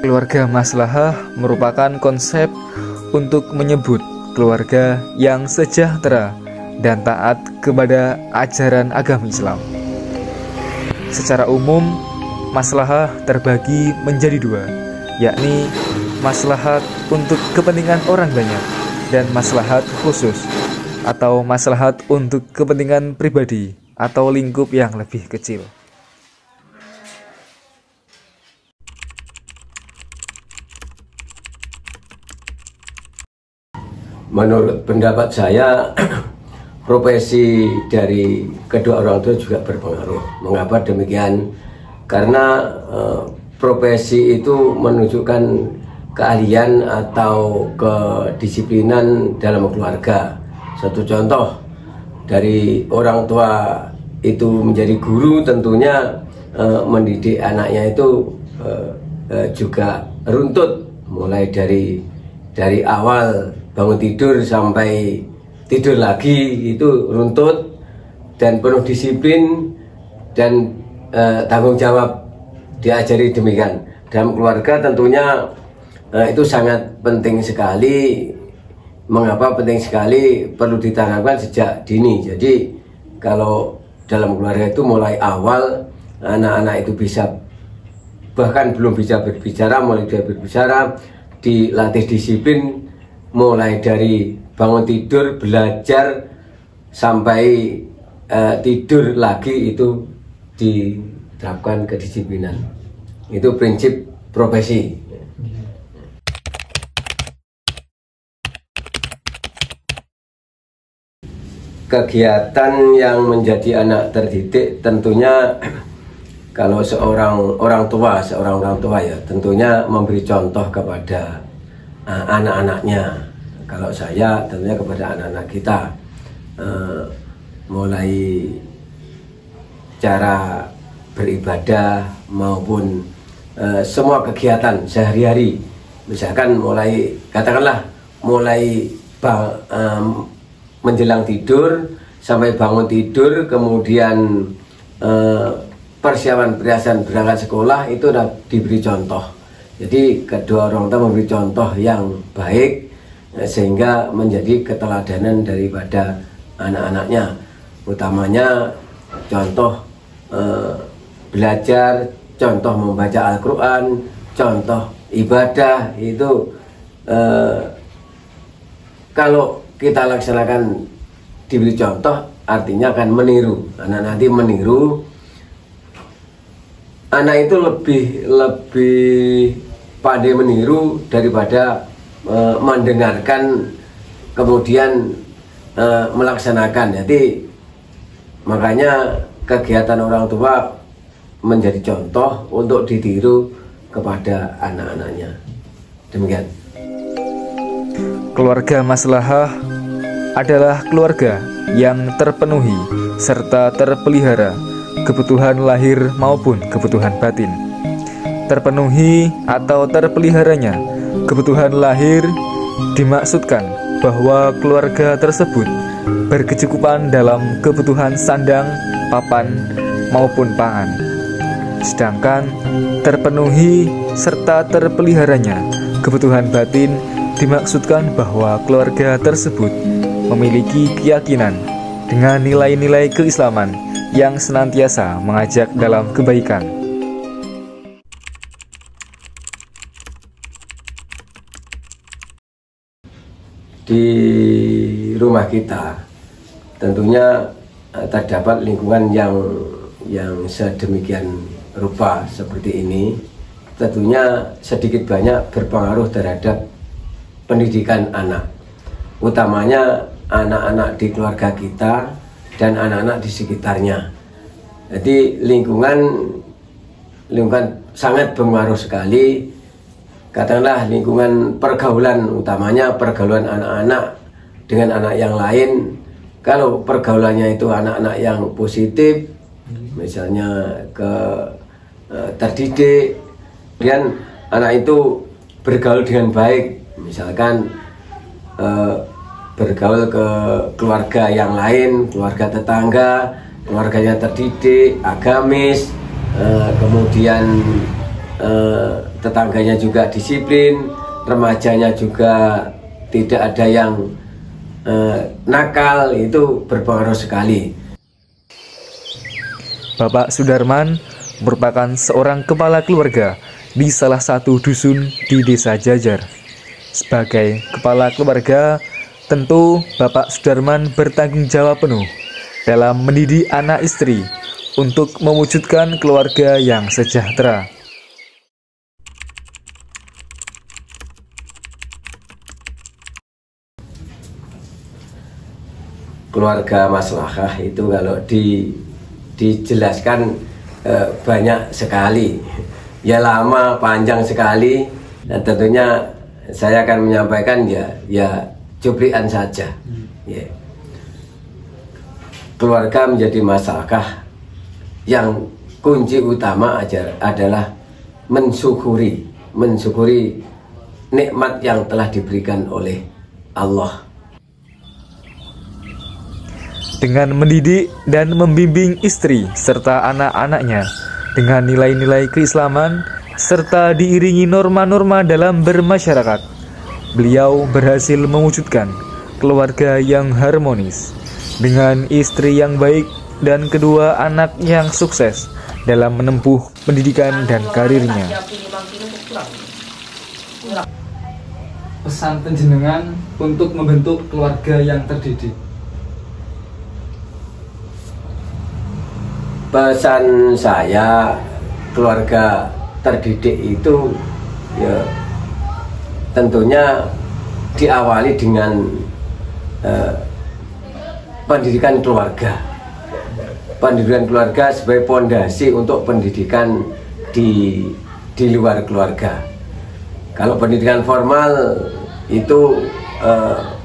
Keluarga maslahah merupakan konsep untuk menyebut keluarga yang sejahtera dan taat kepada ajaran agama Islam. Secara umum, maslahah terbagi menjadi dua, yakni maslahat untuk kepentingan orang banyak dan maslahat khusus atau maslahat untuk kepentingan pribadi atau lingkup yang lebih kecil. Menurut pendapat saya, profesi dari kedua orang tua juga berpengaruh. Mengapa demikian? Karena profesi itu menunjukkan keahlian atau kedisiplinan dalam keluarga. Satu contoh, dari orang tua itu menjadi guru, tentunya mendidik anaknya itu juga runtut, mulai dari awal bangun tidur sampai tidur lagi itu runtut dan penuh disiplin dan tanggung jawab, diajari demikian. Dalam keluarga tentunya itu sangat penting sekali. Mengapa penting sekali? Perlu ditanamkan sejak dini. Jadi kalau dalam keluarga itu mulai awal anak-anak itu bisa, bahkan belum bisa berbicara, mulai dia berbicara, dilatih disiplin mulai dari bangun tidur, belajar sampai tidur lagi, itu diterapkan kedisiplinan. Itu prinsip profesi. Kegiatan yang menjadi anak terdidik tentunya kalau seorang orang tua ya tentunya memberi contoh kepada anak-anaknya. Kalau saya tentunya kepada anak-anak kita, mulai cara beribadah maupun semua kegiatan sehari-hari. Misalkan katakanlah mulai menjelang tidur sampai bangun tidur, kemudian persiapan berangkat sekolah, itu sudah diberi contoh. Jadi kedua orang tua memberi contoh yang baik sehingga menjadi keteladanan daripada anak-anaknya. Utamanya contoh belajar, contoh membaca Al-Quran, contoh ibadah. Itu kalau kita laksanakan diberi contoh, artinya akan meniru. Anak nanti meniru. Anak itu lebih pandai meniru daripada mendengarkan kemudian melaksanakan. Jadi makanya kegiatan orang tua menjadi contoh untuk ditiru kepada anak-anaknya. Demikian. Keluarga maslahah adalah keluarga yang terpenuhi serta terpelihara kebutuhan lahir maupun kebutuhan batin. Terpenuhi atau terpeliharanya kebutuhan lahir dimaksudkan bahwa keluarga tersebut berkecukupan dalam kebutuhan sandang, papan, maupun pangan. Sedangkan terpenuhi serta terpeliharanya kebutuhan batin dimaksudkan bahwa keluarga tersebut memiliki keyakinan dengan nilai-nilai keislaman yang senantiasa mengajak dalam kebaikan. Di rumah kita tentunya terdapat lingkungan yang sedemikian rupa seperti ini, tentunya sedikit banyak berpengaruh terhadap pendidikan anak, utamanya anak-anak di keluarga kita dan anak-anak di sekitarnya. Jadi lingkungan sangat berpengaruh sekali. Katakanlah lingkungan pergaulan, utamanya pergaulan anak-anak dengan anak yang lain. Kalau pergaulannya itu anak-anak yang positif, misalnya terdidik, kemudian anak itu bergaul dengan baik, misalkan bergaul ke keluarga yang lain, keluarga tetangga, keluarganya terdidik, agamis, kemudian tetangganya juga disiplin, remajanya juga tidak ada yang nakal, itu berpengaruh sekali. Bapak Sudarman merupakan seorang kepala keluarga di salah satu dusun di Desa Jajar. Sebagai kepala keluarga, tentu Bapak Sudarman bertanggung jawab penuh dalam mendidik anak istri untuk mewujudkan keluarga yang sejahtera. Keluarga maslahah itu kalau dijelaskan banyak sekali, ya lama panjang sekali, dan tentunya saya akan menyampaikan ya cuplikan saja. Ya. Keluarga menjadi maslahah yang kunci utama adalah mensyukuri nikmat yang telah diberikan oleh Allah. Dengan mendidik dan membimbing istri serta anak-anaknya dengan nilai-nilai keislaman serta diiringi norma-norma dalam bermasyarakat, beliau berhasil mewujudkan keluarga yang harmonis dengan istri yang baik dan kedua anak yang sukses dalam menempuh pendidikan dan karirnya. Pesan panjenengan untuk membentuk keluarga yang terdidik. Pesan saya, keluarga terdidik itu ya tentunya diawali dengan pendidikan keluarga. Pendidikan keluarga sebagai pondasi untuk pendidikan di luar keluarga. Kalau pendidikan formal itu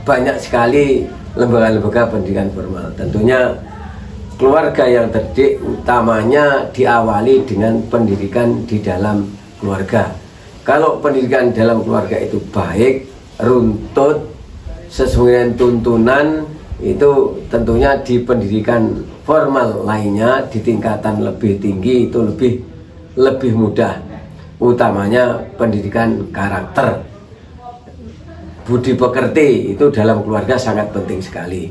banyak sekali lembaga-lembaga pendidikan formal. Tentunya keluarga yang terdidik utamanya diawali dengan pendidikan di dalam keluarga. Kalau pendidikan dalam keluarga itu baik, runtut, sesuai dengan tuntunan, itu tentunya di pendidikan formal lainnya di tingkatan lebih tinggi itu lebih mudah. Utamanya pendidikan karakter, budi pekerti itu dalam keluarga sangat penting sekali.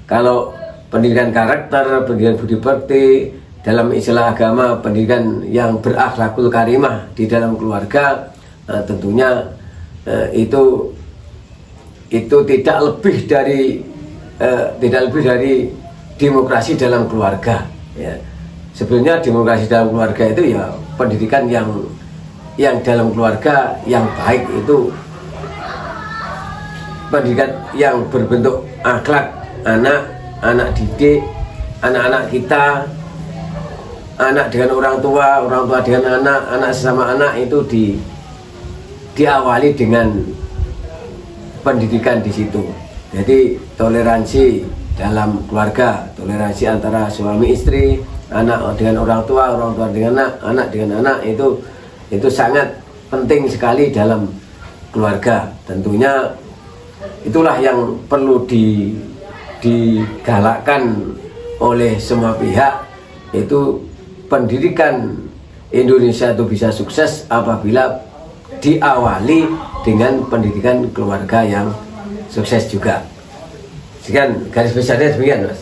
Kalau pendidikan karakter, pendidikan budi pekerti, dalam istilah agama pendidikan yang berakhlakul karimah di dalam keluarga, tentunya itu tidak lebih dari demokrasi dalam keluarga. Ya. Sebenarnya demokrasi dalam keluarga itu ya pendidikan yang dalam keluarga yang baik, itu pendidikan yang berbentuk akhlak anak didik, anak-anak kita, anak dengan orang tua dengan anak sesama anak, itu diawali dengan pendidikan di situ. Jadi toleransi dalam keluarga, toleransi antara suami istri, anak dengan orang tua dengan anak dengan anak, itu sangat penting sekali dalam keluarga. Tentunya itulah yang perlu digalakkan oleh semua pihak, itu pendidikan Indonesia itu bisa sukses apabila diawali dengan pendidikan keluarga yang sukses juga. Sekian garis besarnya demikian, Mas.